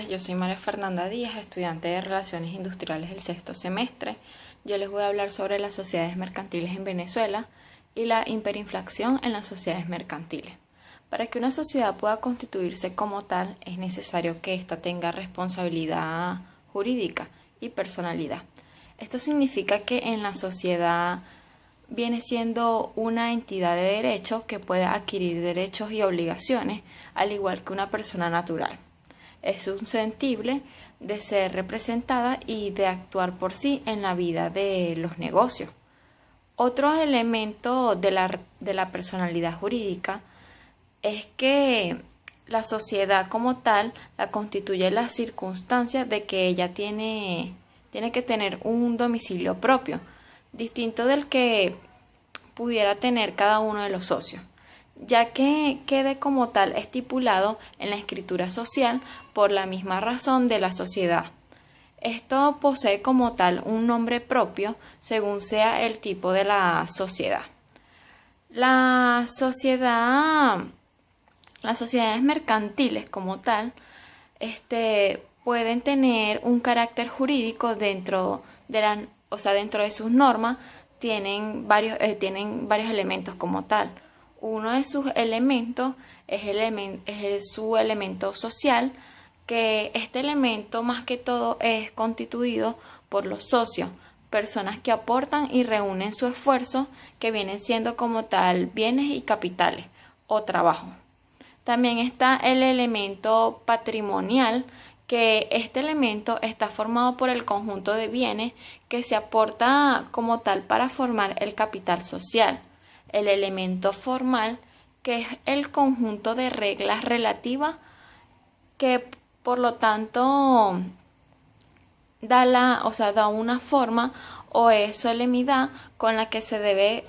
Yo soy María Fernanda Díaz, estudiante de Relaciones Industriales del sexto semestre. Yo les voy a hablar sobre las sociedades mercantiles en Venezuela y la hiperinflación en las sociedades mercantiles. Para que una sociedad pueda constituirse como tal, es necesario que ésta tenga responsabilidad jurídica y personalidad. Esto significa que en la sociedad viene siendo una entidad de derecho que puede adquirir derechos y obligaciones, al igual que una persona natural. Es susceptible de ser representada y de actuar por sí en la vida de los negocios. Otro elemento de la personalidad jurídica es que la sociedad como tal la constituye la circunstancia de que ella tiene que tener un domicilio propio, distinto del que pudiera tener cada uno de los socios, ya que quede como tal estipulado en la escritura social por la misma razón de la sociedad. Esto posee como tal un nombre propio según sea el tipo de la sociedad. Las sociedades mercantiles como tal pueden tener un carácter jurídico dentro de sus normas. Tienen varios elementos como tal. Uno de sus elementos es su elemento social, que este elemento más que todo es constituido por los socios, personas que aportan y reúnen su esfuerzo, que vienen siendo como tal bienes y capitales o trabajo. También está el elemento patrimonial, que este elemento está formado por el conjunto de bienes que se aporta como tal para formar el capital social. El elemento formal, que es el conjunto de reglas relativas que por lo tanto da una forma o es solemnidad con la que se debe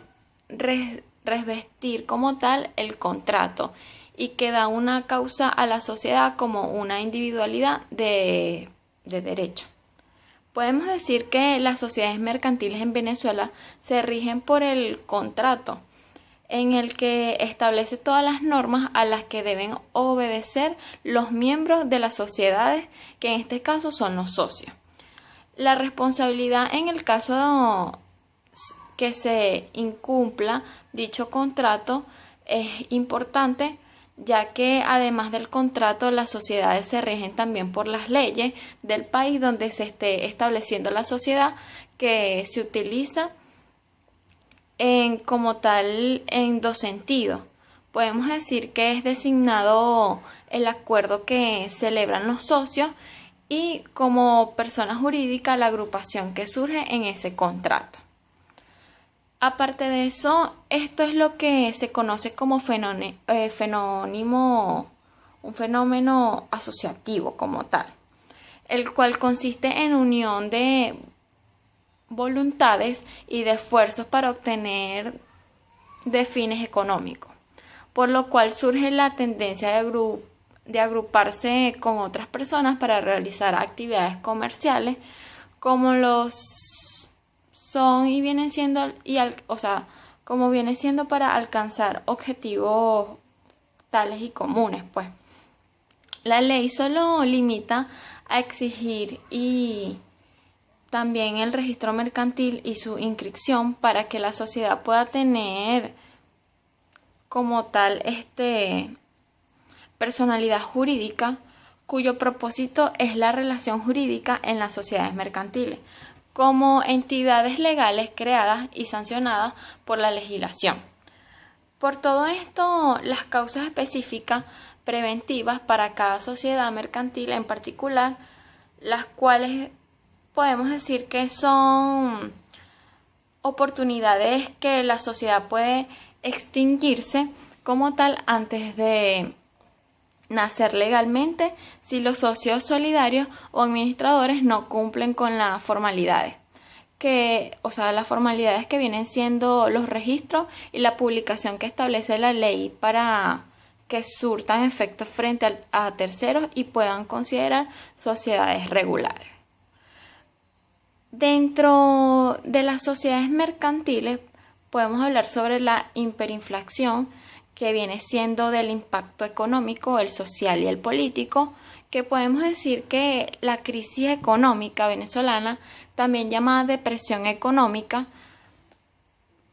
revestir como tal el contrato, y que da una causa a la sociedad como una individualidad de derecho. Podemos decir que las sociedades mercantiles en Venezuela se rigen por el contrato, en el que establece todas las normas a las que deben obedecer los miembros de las sociedades, que en este caso son los socios. La responsabilidad en el caso que se incumpla dicho contrato es importante, ya que además del contrato, las sociedades se rigen también por las leyes del país donde se esté estableciendo la sociedad, que se utiliza como tal en dos sentidos. Podemos decir que es designado el acuerdo que celebran los socios, y como persona jurídica la agrupación que surge en ese contrato. Aparte de eso, esto es lo que se conoce como un fenómeno asociativo como tal, el cual consiste en unión de voluntades y de esfuerzos para obtener de fines económicos, por lo cual surge la tendencia de agruparse con otras personas para realizar actividades comerciales, como los son y vienen siendo como viene siendo para alcanzar objetivos tales y comunes, pues. La ley solo limita a exigir y también el registro mercantil y su inscripción para que la sociedad pueda tener como tal personalidad jurídica, cuyo propósito es la relación jurídica en las sociedades mercantiles, como entidades legales creadas y sancionadas por la legislación. Por todo esto, las causas específicas preventivas para cada sociedad mercantil en particular, las cuales podemos decir que son oportunidades que la sociedad puede extinguirse como tal antes de nacer legalmente, si los socios solidarios o administradores no cumplen con las formalidades, las formalidades que vienen siendo los registros y la publicación que establece la ley para que surtan efectos frente a terceros y puedan considerar sociedades regulares. Dentro de las sociedades mercantiles podemos hablar sobre la hiperinflación, que viene siendo del impacto económico, el social y el político que podemos decir que la crisis económica venezolana, también llamada depresión económica,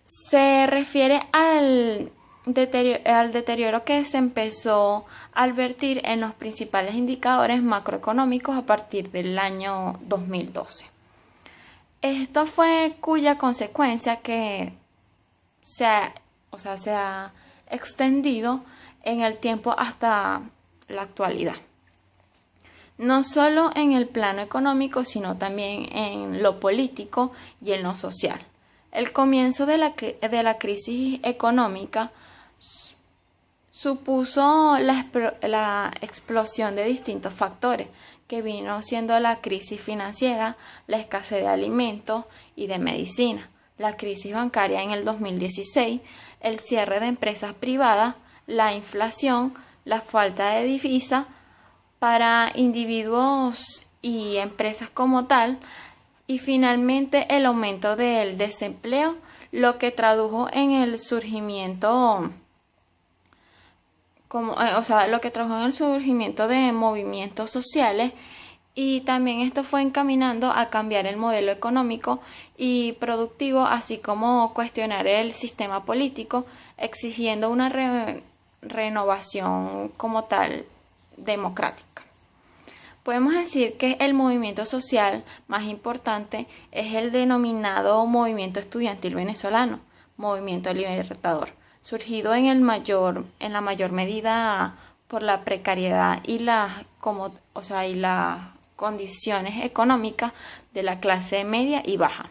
se refiere al deterioro que se empezó a advertir en los principales indicadores macroeconómicos a partir del año 2012. Esto fue cuya consecuencia que se ha extendido en el tiempo hasta la actualidad. No solo en el plano económico, sino también en lo político y en lo social. El comienzo de la crisis económica supuso la explosión de distintos factores, que vino siendo la crisis financiera, la escasez de alimentos y de medicina, la crisis bancaria en el 2016, el cierre de empresas privadas, la inflación, la falta de divisa para individuos y empresas como tal, y finalmente el aumento del desempleo, lo que tradujo en el surgimiento de movimientos sociales, y también esto fue encaminando a cambiar el modelo económico y productivo, así como cuestionar el sistema político, exigiendo una renovación como tal democrática. Podemos decir que el movimiento social más importante es el denominado movimiento estudiantil venezolano, movimiento libertador, surgido en la mayor medida por la precariedad y las condiciones económicas de la clase media y baja.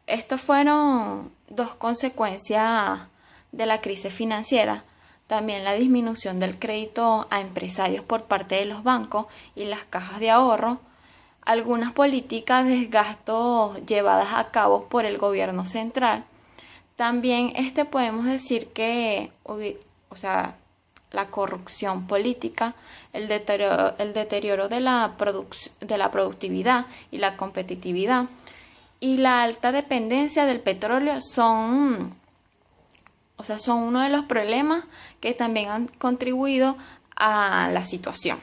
Estos fueron dos consecuencias de la crisis financiera. También la disminución del crédito a empresarios por parte de los bancos y las cajas de ahorro, algunas políticas de gasto llevadas a cabo por el gobierno central. También podemos decir que la corrupción política, el deterioro de la productividad y la competitividad y la alta dependencia del petróleo son uno de los problemas que también han contribuido a la situación.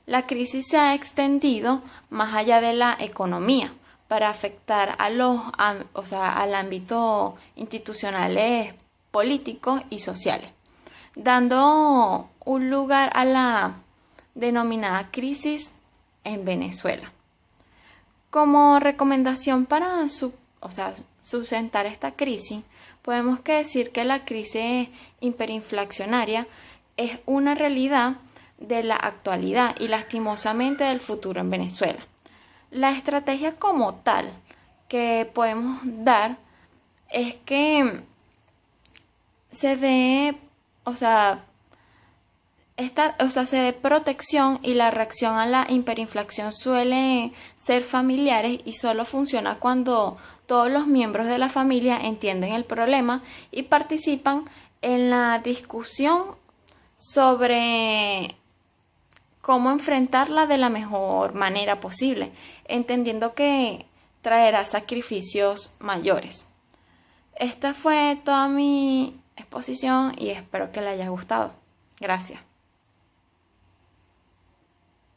La crisis se ha extendido más allá de la economía para afectar al ámbito institucionales, políticos y sociales, dando un lugar a la denominada crisis en Venezuela. Como recomendación para sustentar esta crisis, podemos decir que la crisis hiperinflacionaria es una realidad de la actualidad y lastimosamente del futuro en Venezuela. La estrategia como tal que podemos dar es que se dé protección, y la reacción a la hiperinflación suele ser familiares y solo funciona cuando todos los miembros de la familia entienden el problema y participan en la discusión sobre cómo enfrentarla de la mejor manera posible, entendiendo que traerá sacrificios mayores. Esta fue toda mi exposición y espero que le haya gustado. Gracias.